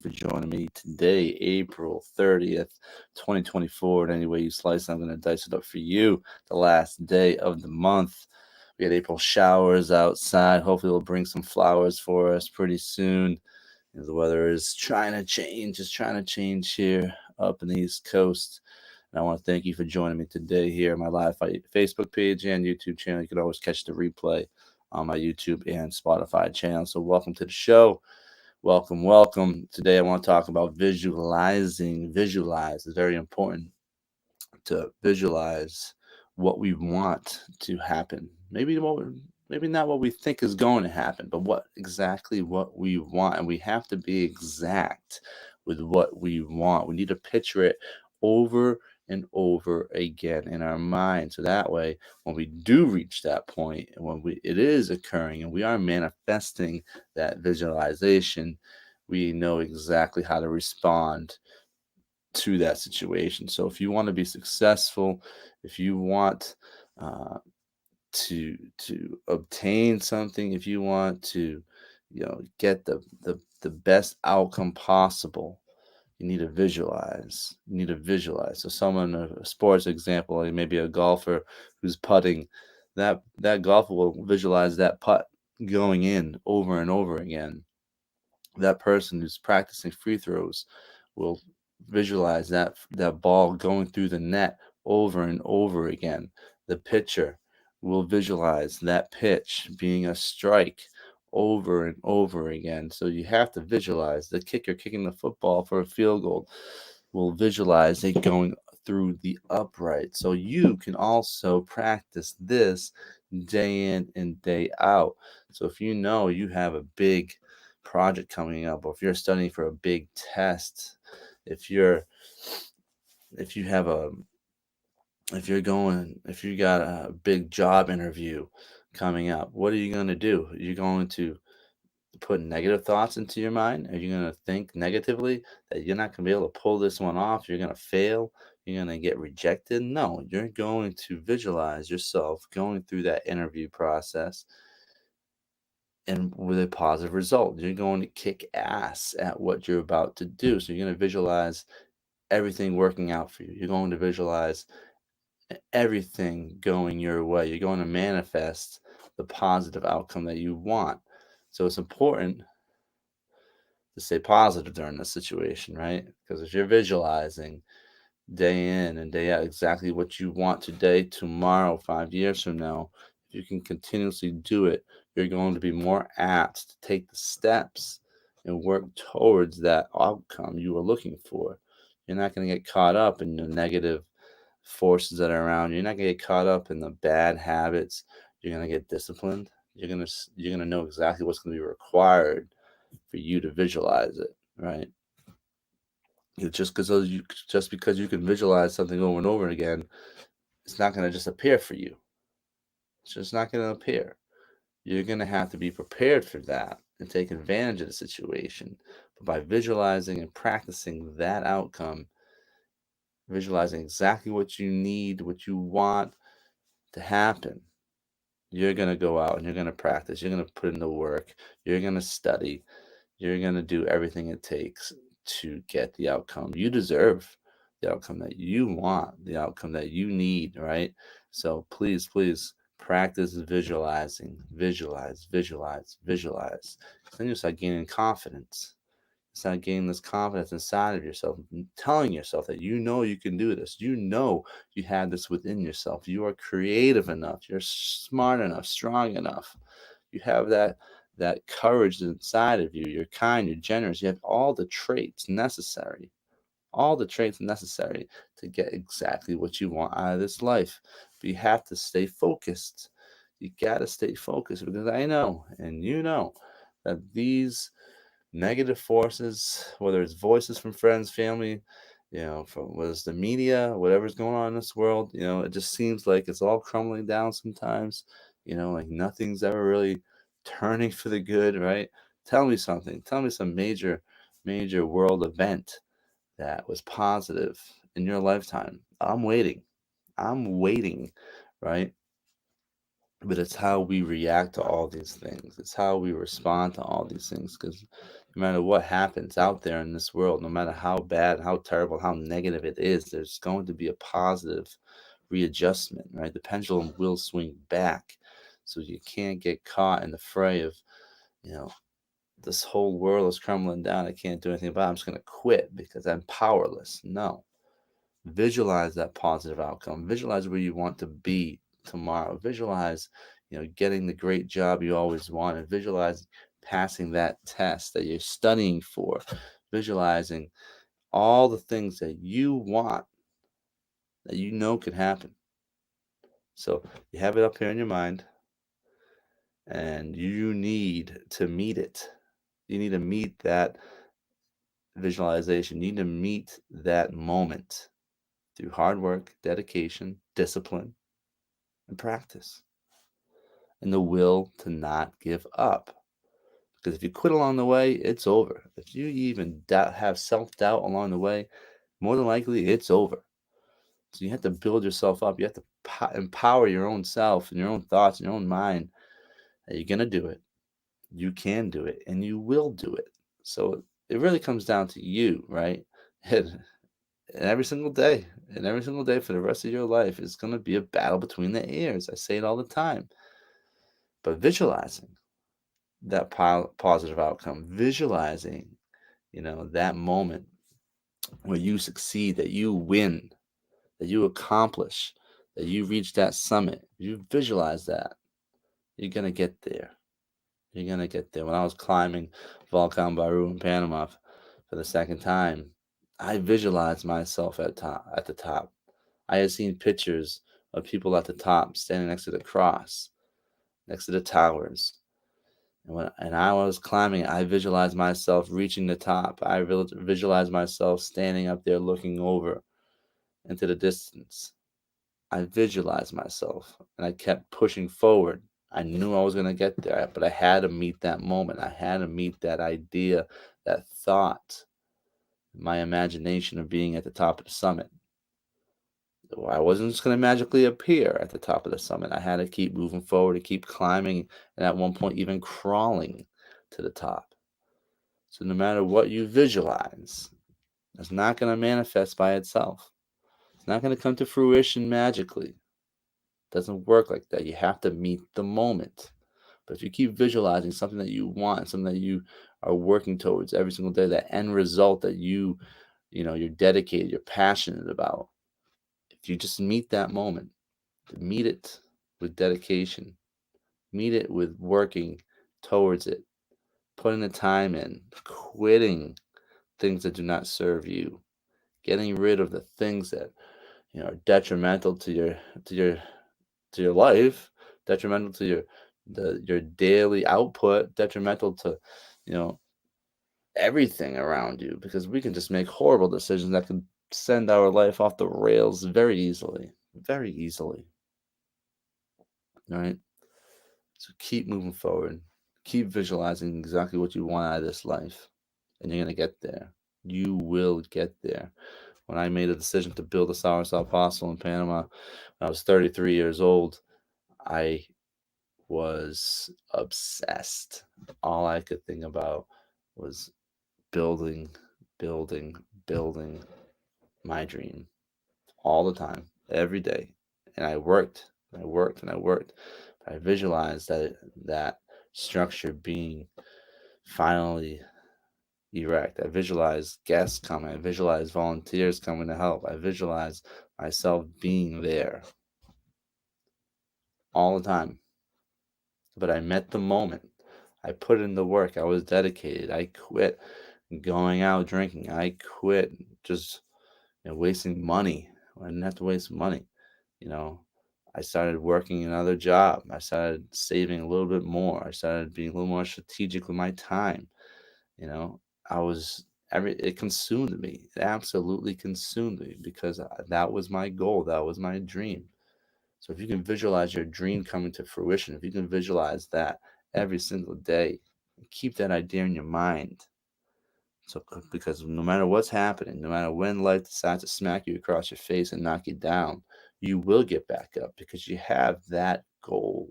for joining me today, April 30th, 2024. And any way you slice it, I'm going to dice it up for you the last day of the month. We had April showers outside. Hopefully, it'll bring some flowers for us pretty soon. The weather is trying to change, here up in the East Coast. And I want to thank you for joining me today here on my live Facebook page and YouTube channel. You can always catch the replay on my YouTube and Spotify channel. So, welcome to the show. Welcome, welcome. Today, I want to talk about visualizing. Visualize is very important to visualize what we want to happen. Maybe not what we think is going to happen, but what we want. And we have to be exact with what we want. We need to picture it over and over again in our mind. So that way, when we do reach that point and when it is occurring and we are manifesting that visualization, we know exactly how to respond to that situation. So if you want to be successful, if you want uh, to obtain something, if you want to, get the best outcome possible, you need to visualize. You need to visualize. So someone, a sports example, like maybe a golfer who's putting, that golfer will visualize that putt going in over and over again. That person who's practicing free throws will visualize that ball going through the net over and over again. The pitcher will visualize that pitch being a strike over and over again. So you have to visualize the kicker kicking the football for a field goal will visualize it going through the upright. So you can also practice this day in and day out. So if you know you have a big project coming up, or if you're studying for a big test, if you're if you have a if you got a big job interview coming up, what are you going to do? You're going to put negative thoughts into your mind? Are you going to think negatively that you're not going to be able to pull this one off? You're going to fail? You're going to get rejected? No, you're going to visualize yourself going through that interview process and with a positive result. You're going to kick ass at what you're about to do. So you're going to visualize everything working out for you. You're going to visualize everything going your way. You're going to manifest the positive outcome that you want. So it's important to stay positive during this situation, right? Because if you're visualizing day in and day out exactly what you want today, tomorrow, 5 years from now, if you can continuously do it, you're going to be more apt to take the steps and work towards that outcome you are looking for. You're not going to get caught up in the negative forces that are around you. You're not going to get caught up in the bad habits. You're going to get disciplined. You're going to know exactly what's going to be required for you to visualize it, right? Just because you can visualize something over and over again, it's not going to just appear for you. It's just not going to appear. You're going to have to be prepared for that and take advantage of the situation. But by visualizing and practicing that outcome, visualizing exactly what you need, what you want to happen, you're going to go out and you're going to practice. You're going to put in the work. You're going to study. You're going to do everything it takes to get the outcome you deserve, the outcome that you want, the outcome that you need, right? So please, please practice visualizing, visualize, visualize, visualize. Then you start gaining confidence. Start gaining this confidence inside of yourself, telling yourself that you know you can do this. You know you have this within yourself. You are creative enough. You're smart enough, strong enough. You have that courage inside of you. You're kind, you're generous. You have all the traits necessary to get exactly what you want out of this life. But you have to stay focused. You got to stay focused because I know and you know that these negative forces, whether it's voices from friends, family, from whether it's the media, whatever's going on in this world, it just seems like it's all crumbling down sometimes. Like nothing's ever really turning for the good, right? Tell me something. Tell me some major, major world event that was positive in your lifetime. I'm waiting. I'm waiting, right? But it's how we react to all these things. It's how we respond to all these things because no matter what happens out there in this world, no matter how bad, how terrible, how negative it is, there's going to be a positive readjustment, right? The pendulum will swing back. So you can't get caught in the fray of, you know, this whole world is crumbling down. I can't do anything about it. I'm just going to quit because I'm powerless. No. Visualize that positive outcome. Visualize where you want to be tomorrow. Visualize, getting the great job you always wanted. Visualize passing that test that you're studying for. Visualizing all the things that you want that you know can happen. So you have it up here in your mind, and you need to meet it. You need to meet that visualization. You need to meet that moment through hard work, dedication, discipline, and practice, and the will to not give up. Because if you quit along the way, it's over. If you even have self doubt along the way, more than likely it's over. So you have to build yourself up. You have to empower your own self and your own thoughts and your own mind that you're going to do it. You can do it, and you will do it. So it really comes down to you, right? And every single day for the rest of your life is going to be a battle between the ears. I say it all the time. But visualizing that positive outcome, visualizing, that moment where you succeed, that you win, that you accomplish, that you reach that summit, you visualize that, you're going to get there. You're going to get there. When I was climbing Volcan Baru in Panama for the second time, I visualized myself at the top. I had seen pictures of people at the top standing next to the cross, next to the towers. And I was climbing, I visualized myself reaching the top. I visualized myself standing up there looking over into the distance. I visualized myself, and I kept pushing forward. I knew I was going to get there, but I had to meet that moment. I had to meet that idea, that thought, my imagination of being at the top of the summit. I wasn't just going to magically appear at the top of the summit. I had to keep moving forward, to keep climbing, and at one point even crawling to the top. So no matter what you visualize, it's not going to manifest by itself. It's not going to come to fruition magically. It doesn't work like that. You have to meet the moment. But if you keep visualizing something that you want, something that you are working towards every single day, that end result that you're dedicated, you're passionate about, if you just meet that moment, meet it with dedication, meet it with working towards it, putting the time in, quitting things that do not serve you, getting rid of the things that are detrimental to your life, detrimental to your daily output, detrimental to you know everything around you, because we can just make horrible decisions that can send our life off the rails very easily, very easily. All right. So keep moving forward. Keep visualizing exactly what you want out of this life, and you're going to get there. You will get there. When I made a decision to build a soursop apostle in Panama when I was 33 years old, I was obsessed. All I could think about was building, building, building my dream all the time, every day. And I worked, and I worked, and I worked. But I visualized that structure being finally erect. I visualized guests coming. I visualized volunteers coming to help. I visualized myself being there all the time. But I met the moment. I put in the work. I was dedicated. I quit going out drinking. I quit just wasting money. I didn't have to waste money. You know, I started working another job. I started saving a little bit more. I started being a little more strategic with my time. You know, I was it consumed me. It absolutely consumed me because that was my goal. That was my dream. So if you can visualize your dream coming to fruition, if you can visualize that every single day, keep that idea in your mind. So because no matter what's happening, no matter when life decides to smack you across your face and knock you down, you will get back up because you have that goal.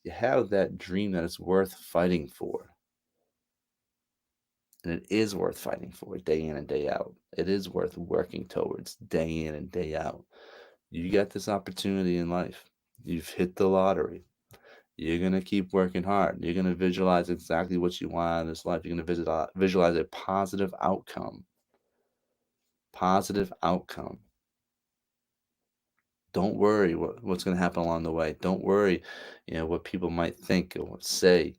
You have that dream that is worth fighting for. And it is worth fighting for day in and day out. It is worth working towards day in and day out. You got this opportunity in life. You've hit the lottery. You're going to keep working hard. You're going to visualize exactly what you want out of this life. You're going to visualize a positive outcome. Positive outcome. Don't worry what's going to happen along the way. Don't worry, what people might think or say.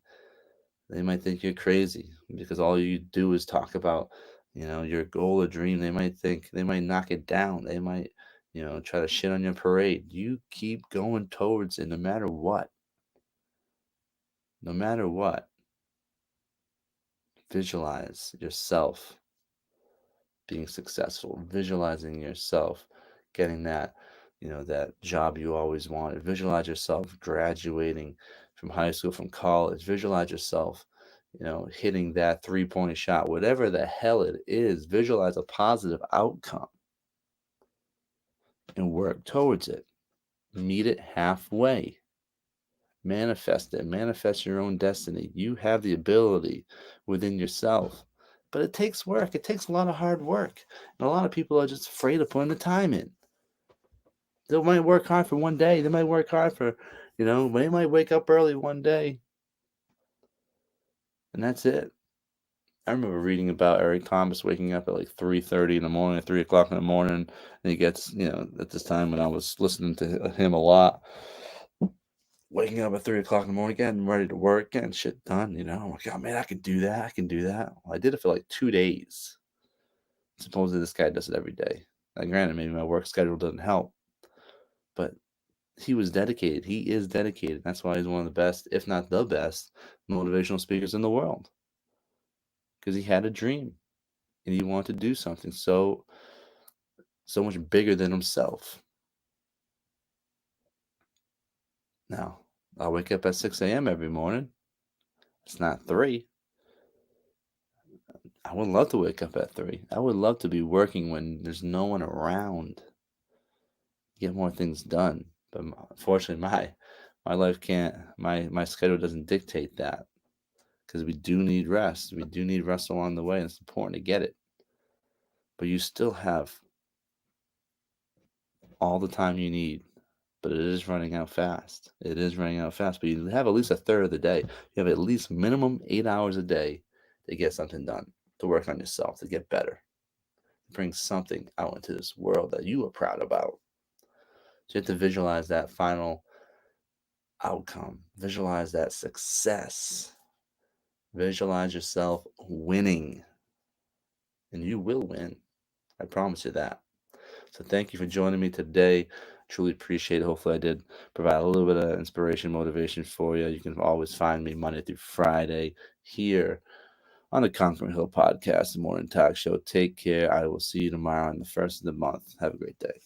They might think you're crazy because all you do is talk about, your goal or dream. They might knock it down. They might, try to shit on your parade. You keep going towards it no matter what. No matter what. Visualize yourself being successful, visualizing yourself getting that job you always wanted. Visualize yourself graduating from high school, from college. Visualize yourself, hitting that 3-point shot, whatever the hell it is. Visualize a positive outcome and work towards it. Meet it halfway. Manifest it. Manifest your own destiny. You have the ability within yourself. But it takes work. It takes a lot of hard work. And a lot of people are just afraid of putting the time in. They might work hard for one day. They might work hard for, they might wake up early one day. And that's it. I remember reading about Eric Thomas waking up at like 3:30 in the morning, 3 o'clock in the morning. And he gets, at this time when I was listening to him a lot, waking up at 3 o'clock in the morning, getting ready to work, getting shit done, I'm like, oh man, I can do that. I can do that. Well, I did it for like 2 days. Supposedly this guy does it every day. Now, granted, maybe my work schedule doesn't help, but he was dedicated. He is dedicated. That's why he's one of the best, if not the best, motivational speakers in the world. Because he had a dream and he wanted to do something so much bigger than himself. Now, I wake up at 6 a.m. every morning. It's not 3. I would love to wake up at 3. I would love to be working when there's no one around. Get more things done. But unfortunately, my life can't, my schedule doesn't dictate that. Because we do need rest. We do need rest along the way, and it's important to get it. But you still have all the time you need. But it is running out fast. It is running out fast. But you have at least a third of the day. You have at least minimum 8 hours a day to get something done, to work on yourself, to get better, to bring something out into this world that you are proud about. So you have to visualize that final outcome. Visualize that success. Visualize yourself winning. And you will win. I promise you that. So thank you for joining me today. Truly appreciate it. Hopefully I did provide a little bit of inspiration, motivation for you. You can always find me Monday through Friday here on the Conquering Hill Podcast, the Morning Talk Show. Take care. I will see you tomorrow on the first of the month. Have a great day.